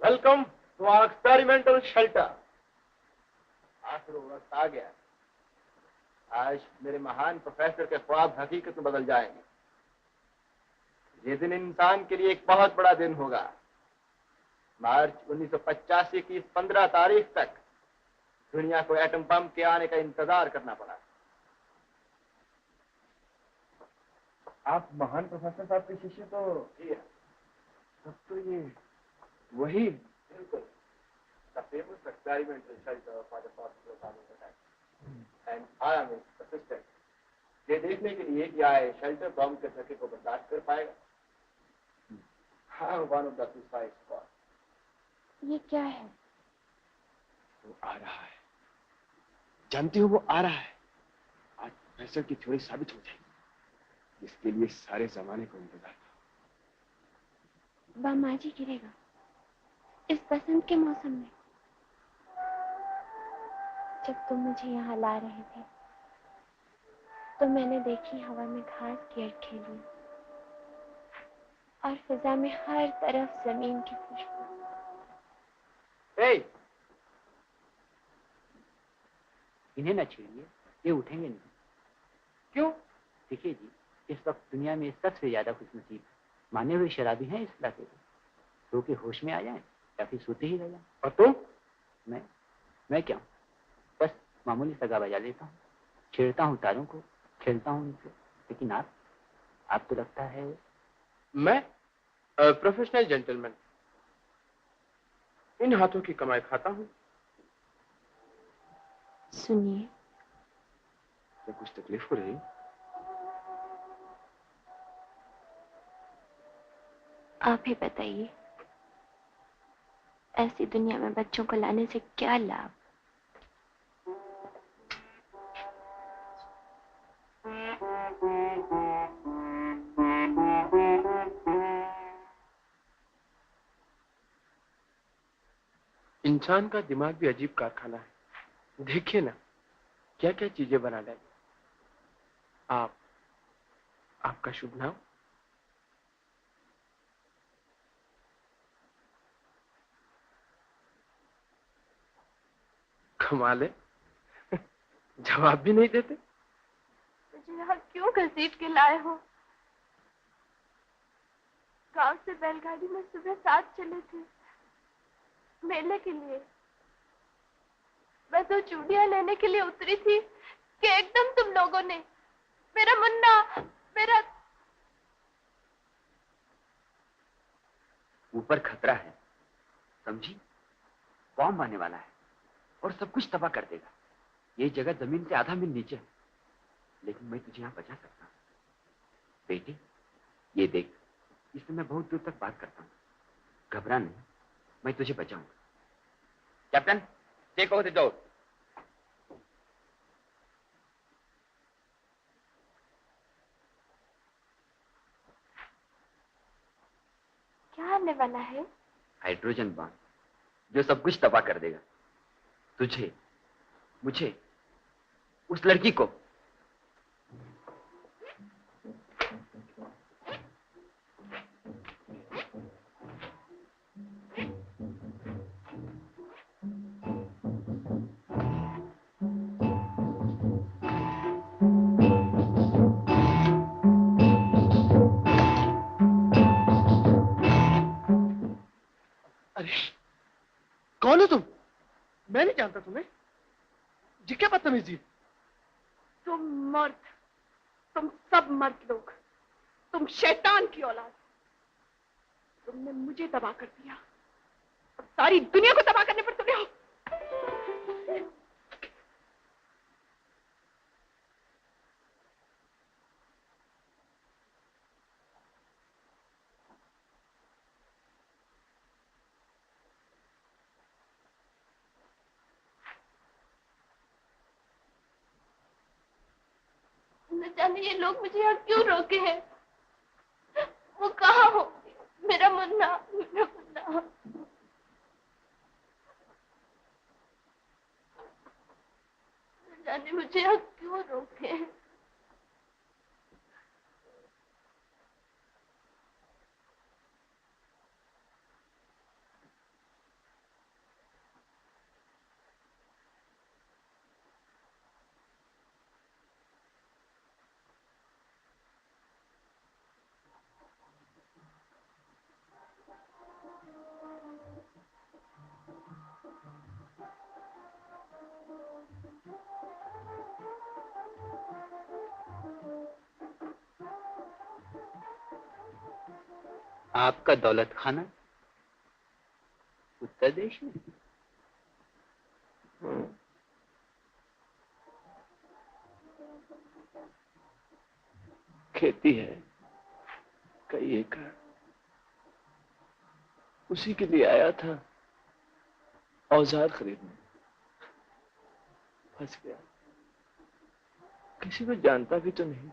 Welcome to our experimental shelter. आखिर वक्त आ गया। आज मेरे महान प्रोफेसर के ख्वाब हकीकत में बदल जाएंगे। ये दिन इंसान के लिए एक बहुत बड़ा दिन होगा। मार्च 1985 की 15 तारीख तक दुनिया को एटम बम के आने का इंतजार करना पड़ा। आप महान प्रोफेसर साहब के शिष्य तो? जी हाँ। तब तो ये वही। बिल्कुल। The famous experimental shelter for the possible atomic attack. And I am his assistant. ये देखने के लिए कि आए शेल्टर बम के धक्के को बर्दाश्त कर पाएगा। हाँ, one of the suicide squad. ये क्या है? वो आ रहा है। जानती हो वो आ रहा है। आज प्रोफेसर की थ्योरी साबित हो जाएगी। इसके लिए सारे जमाने को इंतजार था। बम आज ही गिरेगा इस बसंत के मौसम में। जब तुम मुझे यहाँ ला रहे थे तो मैंने देखी हवा में घास की अटखेलियां और फिजा में हर तरफ जमीन की खुशबू। इन्हें न छेड़िए, ये उठेंगे नहीं। क्यों? देखिए जी, इस वक्त दुनिया में सबसे ज्यादा खुशनसीब माने हुए शराबी हैं इस इलाके के। सो के होश में आ जाएं या फिर सोते ही रह जाएं। और तुम? मैं क्या हूँ? बस मामूली सगा बजा लेता हूँ, छेड़ता हूँ तारों को, खेलता हूँ उनसे। लेकिन आप तो लगता है। मैं प्रोफेशनल जेंटलमैन, इन हाथों की कमाई खाता हूँ। सुनिए, क्या कुछ तकलीफ हो रही? आप ही बताइए, ऐसी दुनिया में बच्चों को लाने से क्या लाभ? इंसान का दिमाग भी अजीब कारखाना है। देखिए ना, क्या क्या चीजें बना डाली। आपका शुभ नाम? कमाल है, जवाब भी नहीं देते। मुझे यहाँ क्यों घसीट के लाए हो? गांव से बैलगाड़ी में सुबह 7 चले थे मेले के लिए। मैं 2 चूड़ियां लेने के लिए उतरी थी कि एकदम तुम लोगों ने मेरा मुन्ना, मेरा... ऊपर खतरा है, समझी? बॉम्ब आने वाला है और सब कुछ तबाह कर देगा। ये जगह जमीन से आधा मील नीचे है, लेकिन मैं तुझे यहाँ बचा सकता हूँ। बेटी, ये देख, इससे मैं बहुत दूर तक बात करता हूँ। घबरा नहीं, मैं तुझे बचाऊंगा। Captain, take over the door. क्या आने वाला है? हाइड्रोजन बॉम्ब, जो सब कुछ तबाह कर देगा। तुझे, मुझे, उस लड़की को। अरे, कौन हो तुम? मैं नहीं जानता तुम्हें। जी क्या बदतमीजी? तुम मर्द, तुम सब मर्द लोग, तुम शैतान की औलाद। तुमने मुझे तबाह कर दिया, अब सारी दुनिया को तबाह करने पर तुले हो। न जाने ये लोग मुझे यहाँ क्यों रोके हैं। वो कहाँ हो? मेरा मुन्ना, मेरा मुन्ना। न जाने मुझे यहाँ क्यों रोके हैं। आपका दौलत खाना उत्तर प्रदेश में? खेती है कई एकड़, उसी के लिए आया था औजार खरीदने। फंस गया, किसी को जानता भी तो नहीं।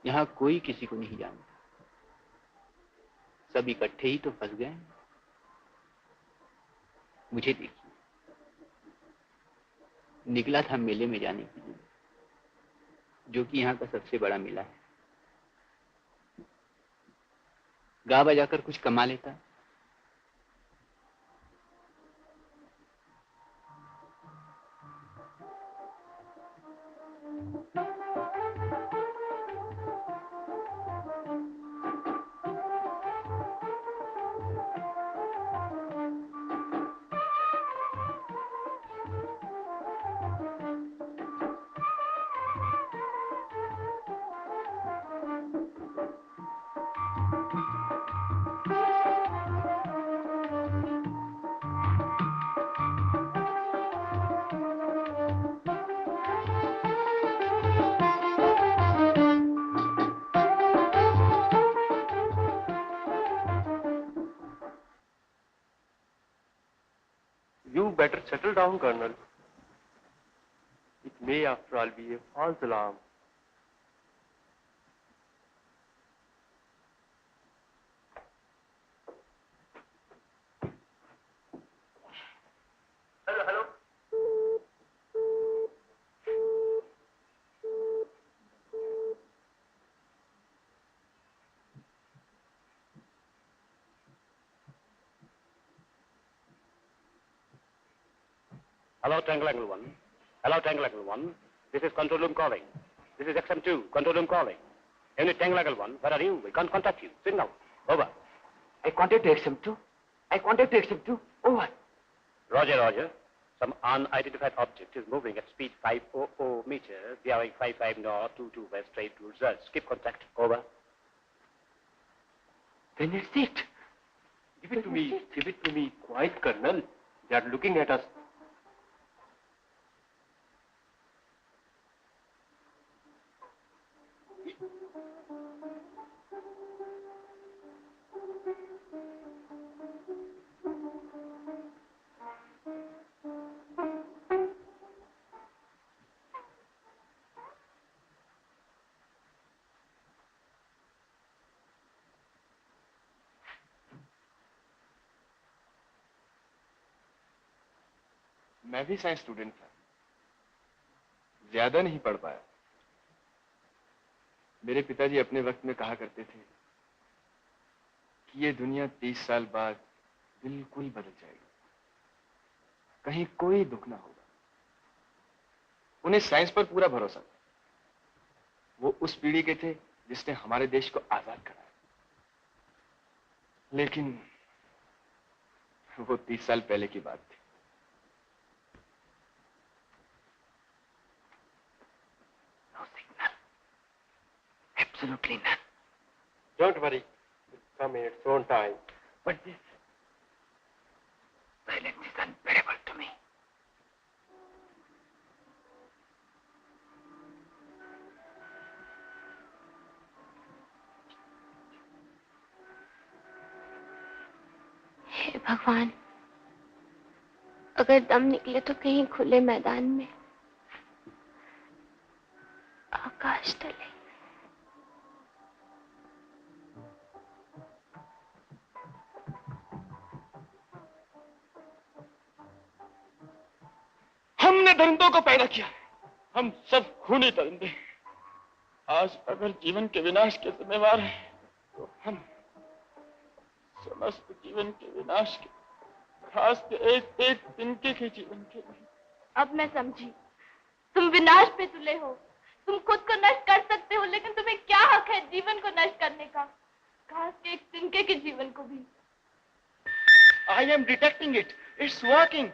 यहाँ कोई किसी को नहीं जानता, सब इकट्ठे ही तो फंस गए। मुझे देखिए, निकला था मेले में जाने के लिए, जो कि यहाँ का सबसे बड़ा मेला है। गा बजाकर कुछ कमा लेता। You better settle down, Colonel. It may, after all, be a false alarm. Hello, hello. Hello, Triangle 1. Hello, Triangle 1. This is Control Room calling. This is XM2, Control Room calling. Unit Triangle 1, where are you? We can't contact you. Signal. Over. I contact XM2. I contact XM2. Over. Roger, Roger. Some unidentified object is moving at speed 500 meters, bearing 55 north, 22 west, straight towards us. Keep contact. Over. Then it's it. Give it to me. Give it to me. Quiet, Colonel. They are looking at us. मैं भी science student था, ज्यादा नहीं पढ़ पाया। मेरे पिताजी अपने वक्त में कहा करते थे कि ये दुनिया 30 साल बाद बिल्कुल बदल जाएगी, कहीं कोई दुख ना होगा। उन्हें साइंस पर पूरा भरोसा था। वो उस पीढ़ी के थे जिसने हमारे देश को आजाद कराया। लेकिन वो 30 साल पहले की बात थी। Absolutely none. Don't worry. It's come in its own time. But this silence is unbearable to me. हे भगवान, अगर दम निकले तो कहीं खुले मैदान में, आकाश तले। हमने दरिंदों को पैदा किया। हम सब खूनी दरिंदे। आज अगर जीवन के विनाश के जिम्मेवार हैं, तो हम समस्त जीवन के विनाश के, खास के एक एक तिनके के जीवन के नहीं। अब मैं समझी, तुम विनाश पे तुले हो। तुम खुद को नष्ट कर सकते हो, लेकिन तुम्हें क्या हक है जीवन को नष्ट करने का, खास के एक तिनके के जीवन को भी। I am detecting it. It's working.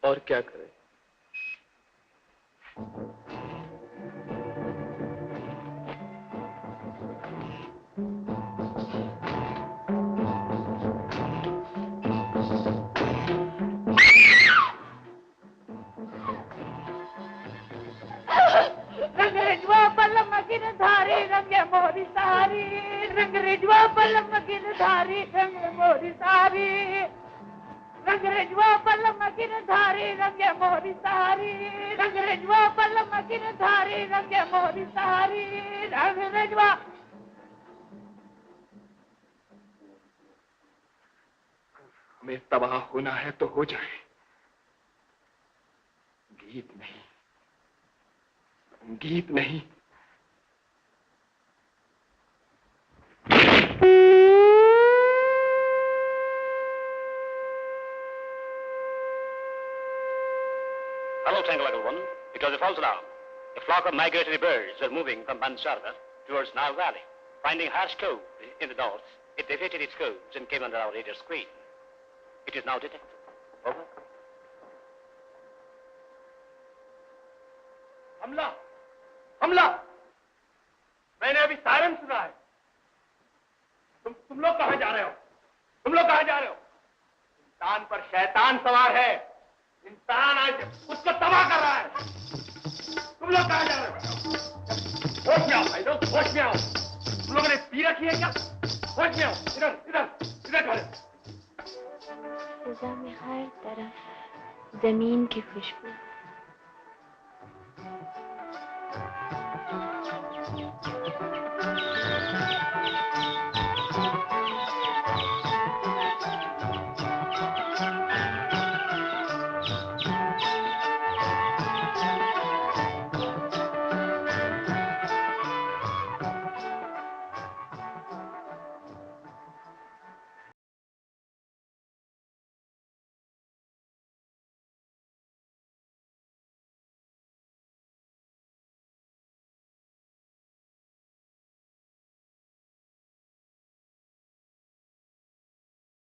और क्या करें? रंग रिजवा पलम गिर धारी रंग मोरी सारी, रंग रिजवा पलम गिर धारी रंग मोरी सारी, रंग रिजवा पलम गिर धारी रंग मोरी सारी, रंग रिजवा पलम गिर धारी रंग मोरी सारी, रंग रिजवा। हमें तबाह होना है तो हो जाए, संगीत नहीं, संगीत नहीं। Hello, Triangle 1. It was a false alarm. A flock of migratory birds were moving from Bansarda towards Nile Valley. Finding harsh cove in the north, it deviated its course and came under our radar screen. It is now detected. Over. हमला! हमला! मैंने अभी siren सुना है। तुम लोग कहां जा रहे हो? तुम लोग कहां जा रहे हो? इंसान पर शैतान सवार है। इंसान आज उसको तबाह कर रहा है। तुम लोग कहां जा रहे हो? होश में आओ भाई लोग, होश में आओ। तुम लोगों ने पी रखी है क्या? होश में आओ। इधर इधर इधर खड़े। फिजा में हर तरफ जमीन की खुशबू।